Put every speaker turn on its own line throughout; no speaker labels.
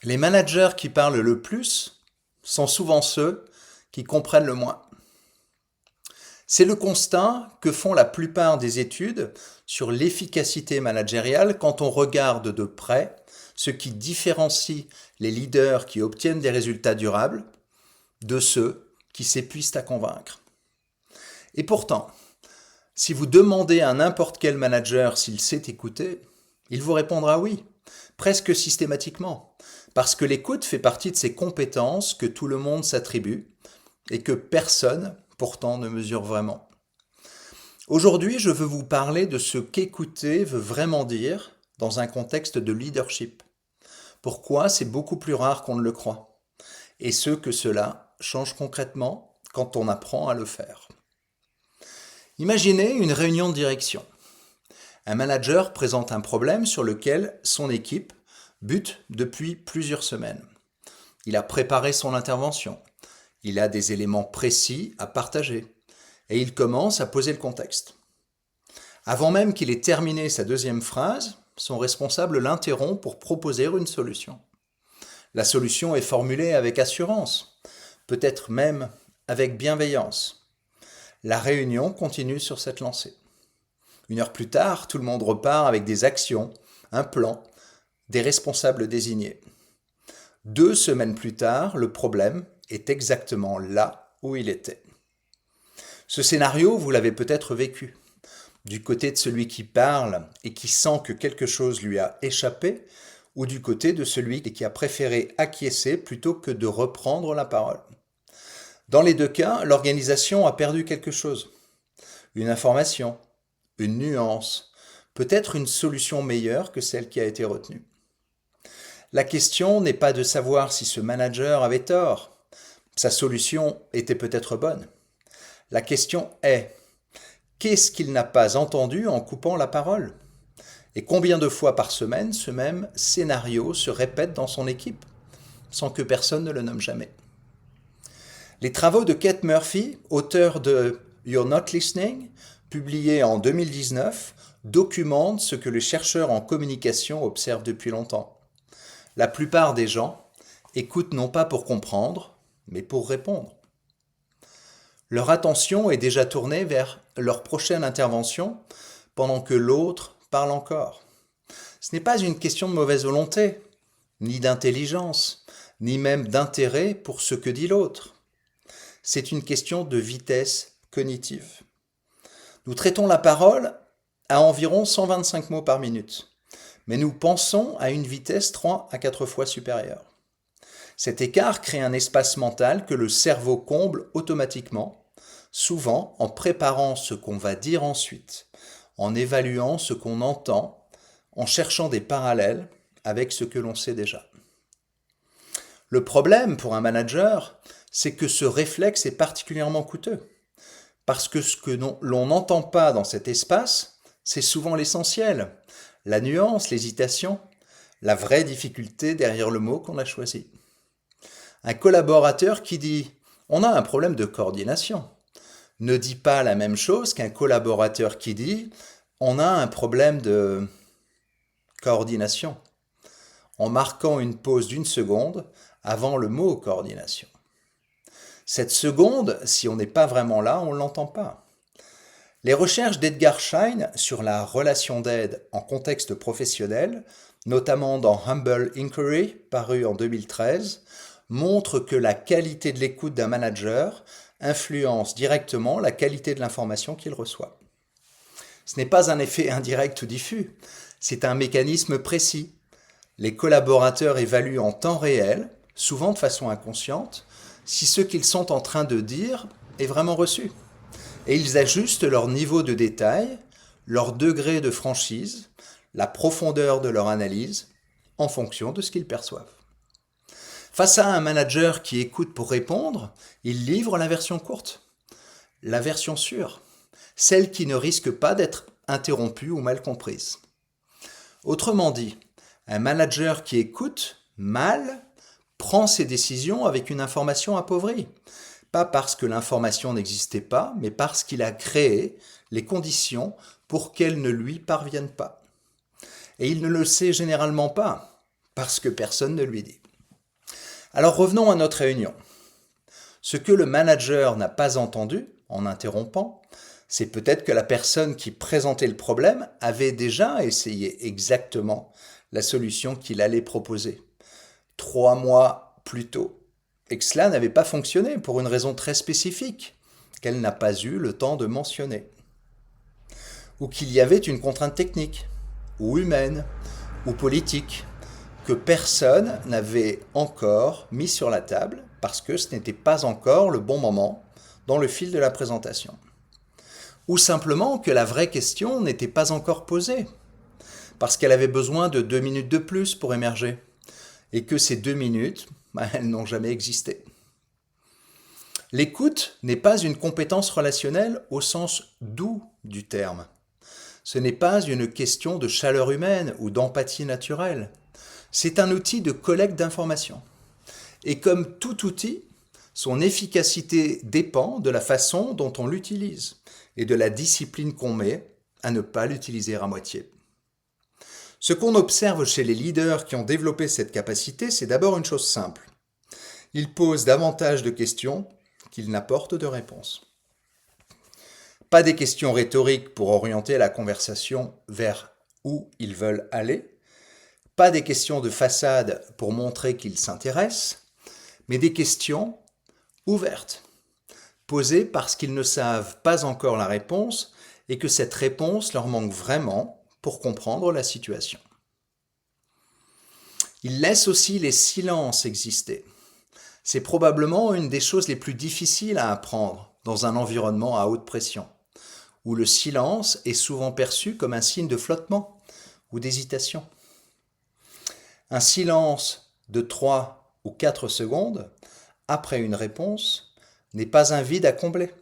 Les managers qui parlent le plus sont souvent ceux qui comprennent le moins. C'est le constat que font la plupart des études sur l'efficacité managériale quand on regarde de près ce qui différencie les leaders qui obtiennent des résultats durables de ceux qui s'épuisent à convaincre. Et pourtant, si vous demandez à n'importe quel manager s'il sait écouter, il vous répondra oui, presque systématiquement, parce que l'écoute fait partie de ces compétences que tout le monde s'attribue et que personne, pourtant, ne mesure vraiment. Aujourd'hui, je veux vous parler de ce qu'écouter veut vraiment dire dans un contexte de leadership. Pourquoi c'est beaucoup plus rare qu'on ne le croit, et ce que cela change concrètement quand on apprend à le faire. Imaginez une réunion de direction. Un manager présente un problème sur lequel son équipe bute depuis plusieurs semaines. Il a préparé son intervention. Il a des éléments précis à partager. Et il commence à poser le contexte. Avant même qu'il ait terminé sa deuxième phrase, son responsable l'interrompt pour proposer une solution. La solution est formulée avec assurance, peut-être même avec bienveillance. La réunion continue sur cette lancée. Une heure plus tard, tout le monde repart avec des actions, un plan, des responsables désignés. 2 semaines plus tard, le problème est exactement là où il était. Ce scénario, vous l'avez peut-être vécu. Du côté de celui qui parle et qui sent que quelque chose lui a échappé, ou du côté de celui qui a préféré acquiescer plutôt que de reprendre la parole. Dans les deux cas, l'organisation a perdu quelque chose. Une information, une nuance, peut-être une solution meilleure que celle qui a été retenue. La question n'est pas de savoir si ce manager avait tort. Sa solution était peut-être bonne. La question est, qu'est-ce qu'il n'a pas entendu en coupant la parole? Et combien de fois par semaine ce même scénario se répète dans son équipe, sans que personne ne le nomme jamais? Les travaux de Kate Murphy, auteur de You're Not Listening, publié en 2019, documentent ce que les chercheurs en communication observent depuis longtemps. La plupart des gens écoutent non pas pour comprendre, mais pour répondre. Leur attention est déjà tournée vers leur prochaine intervention pendant que l'autre parle encore. Ce n'est pas une question de mauvaise volonté, ni d'intelligence, ni même d'intérêt pour ce que dit l'autre. C'est une question de vitesse cognitive. Nous traitons la parole à environ 125 mots par minute, mais nous pensons à une vitesse 3 à 4 fois supérieure. Cet écart crée un espace mental que le cerveau comble automatiquement, souvent en préparant ce qu'on va dire ensuite, en évaluant ce qu'on entend, en cherchant des parallèles avec ce que l'on sait déjà. Le problème pour un manager, c'est que ce réflexe est particulièrement coûteux, parce que ce que l'on n'entend pas dans cet espace, c'est souvent l'essentiel, la nuance, l'hésitation, la vraie difficulté derrière le mot qu'on a choisi. Un collaborateur qui dit « on a un problème de coordination » ne dit pas la même chose qu'un collaborateur qui dit « on a un problème de coordination » en marquant une pause d'1 seconde avant le mot coordination. Cette seconde, si on n'est pas vraiment là, on ne l'entend pas. Les recherches d'Edgar Schein sur la relation d'aide en contexte professionnel, notamment dans Humble Inquiry, paru en 2013, montrent que la qualité de l'écoute d'un manager influence directement la qualité de l'information qu'il reçoit. Ce n'est pas un effet indirect ou diffus, c'est un mécanisme précis. Les collaborateurs évaluent en temps réel, souvent de façon inconsciente, si ce qu'ils sont en train de dire est vraiment reçu. Et ils ajustent leur niveau de détail, leur degré de franchise, la profondeur de leur analyse, en fonction de ce qu'ils perçoivent. Face à un manager qui écoute pour répondre, il livre la version courte, la version sûre, celle qui ne risque pas d'être interrompue ou mal comprise. Autrement dit, un manager qui écoute mal prend ses décisions avec une information appauvrie. Pas parce que l'information n'existait pas, mais parce qu'il a créé les conditions pour qu'elle ne lui parvienne pas. Et il ne le sait généralement pas, parce que personne ne lui dit. Alors revenons à notre réunion. Ce que le manager n'a pas entendu, en interrompant, c'est peut-être que la personne qui présentait le problème avait déjà essayé exactement la solution qu'il allait proposer 3 mois plus tôt, et que cela n'avait pas fonctionné pour une raison très spécifique qu'elle n'a pas eu le temps de mentionner. Ou qu'il y avait une contrainte technique, ou humaine, ou politique, que personne n'avait encore mis sur la table parce que ce n'était pas encore le bon moment dans le fil de la présentation. Ou simplement que la vraie question n'était pas encore posée, parce qu'elle avait besoin de 2 minutes de plus pour émerger, et que ces 2 minutes, elles n'ont jamais existé. L'écoute n'est pas une compétence relationnelle au sens doux du terme. Ce n'est pas une question de chaleur humaine ou d'empathie naturelle. C'est un outil de collecte d'informations. Et comme tout outil, son efficacité dépend de la façon dont on l'utilise et de la discipline qu'on met à ne pas l'utiliser à moitié. Ce qu'on observe chez les leaders qui ont développé cette capacité, c'est d'abord une chose simple. Ils posent davantage de questions qu'ils n'apportent de réponses. Pas des questions rhétoriques pour orienter la conversation vers où ils veulent aller, pas des questions de façade pour montrer qu'ils s'intéressent, mais des questions ouvertes, posées parce qu'ils ne savent pas encore la réponse et que cette réponse leur manque vraiment pour comprendre la situation. Ils laissent aussi les silences exister. C'est probablement une des choses les plus difficiles à apprendre dans un environnement à haute pression, où le silence est souvent perçu comme un signe de flottement ou d'hésitation. Un silence de 3 ou 4 secondes après une réponse n'est pas un vide à combler.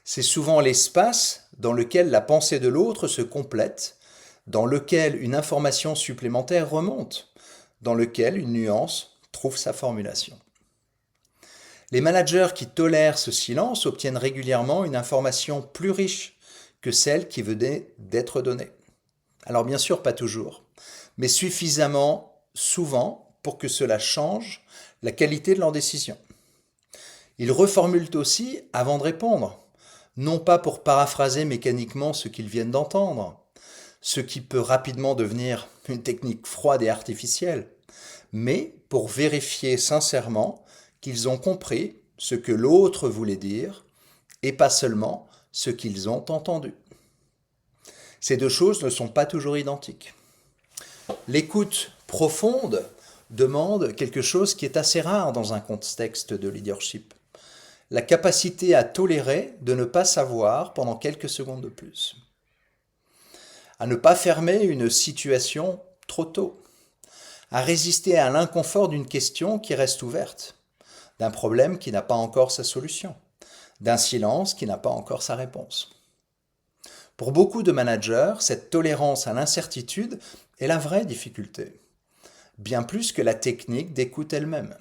C'est souvent l'espace dans lequel la pensée de l'autre se complète, dans lequel une information supplémentaire remonte, dans lequel une nuance trouve sa formulation. Les managers qui tolèrent ce silence obtiennent régulièrement une information plus riche que celle qui venait d'être donnée. Alors bien sûr, pas toujours, mais suffisamment souvent pour que cela change la qualité de leur décision. Ils reformulent aussi avant de répondre, non pas pour paraphraser mécaniquement ce qu'ils viennent d'entendre, ce qui peut rapidement devenir une technique froide et artificielle, mais pour vérifier sincèrement qu'ils ont compris ce que l'autre voulait dire et pas seulement ce qu'ils ont entendu. Ces deux choses ne sont pas toujours identiques. L'écoute profonde demande quelque chose qui est assez rare dans un contexte de leadership. La capacité à tolérer de ne pas savoir pendant quelques secondes de plus. À ne pas fermer une situation trop tôt. À résister à l'inconfort d'une question qui reste ouverte, d'un problème qui n'a pas encore sa solution, d'un silence qui n'a pas encore sa réponse. Pour beaucoup de managers, cette tolérance à l'incertitude est la vraie difficulté, bien plus que la technique d'écoute elle-même.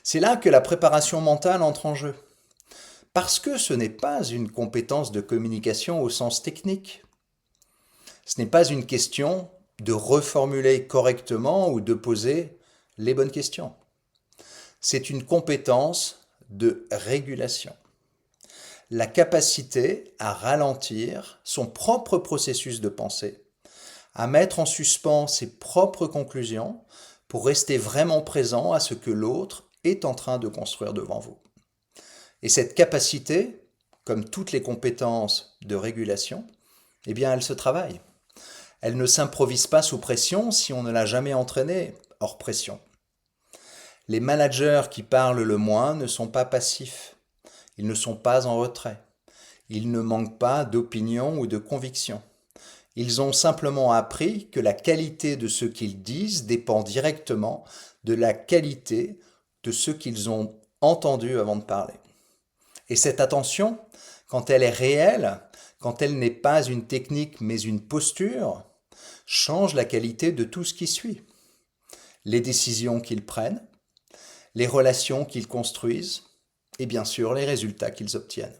C'est là que la préparation mentale entre en jeu, parce que ce n'est pas une compétence de communication au sens technique. Ce n'est pas une question de reformuler correctement ou de poser les bonnes questions. C'est une compétence de régulation. La capacité à ralentir son propre processus de pensée, à mettre en suspens ses propres conclusions pour rester vraiment présent à ce que l'autre est en train de construire devant vous. Et cette capacité, comme toutes les compétences de régulation, eh bien, elle se travaille. Elle ne s'improvise pas sous pression si on ne l'a jamais entraînée hors pression. Les managers qui parlent le moins ne sont pas passifs. Ils ne sont pas en retrait. Ils ne manquent pas d'opinion ou de conviction. Ils ont simplement appris que la qualité de ce qu'ils disent dépend directement de la qualité de ce qu'ils ont entendu avant de parler. Et cette attention, quand elle est réelle, quand elle n'est pas une technique mais une posture, change la qualité de tout ce qui suit. Les décisions qu'ils prennent, les relations qu'ils construisent et bien sûr les résultats qu'ils obtiennent.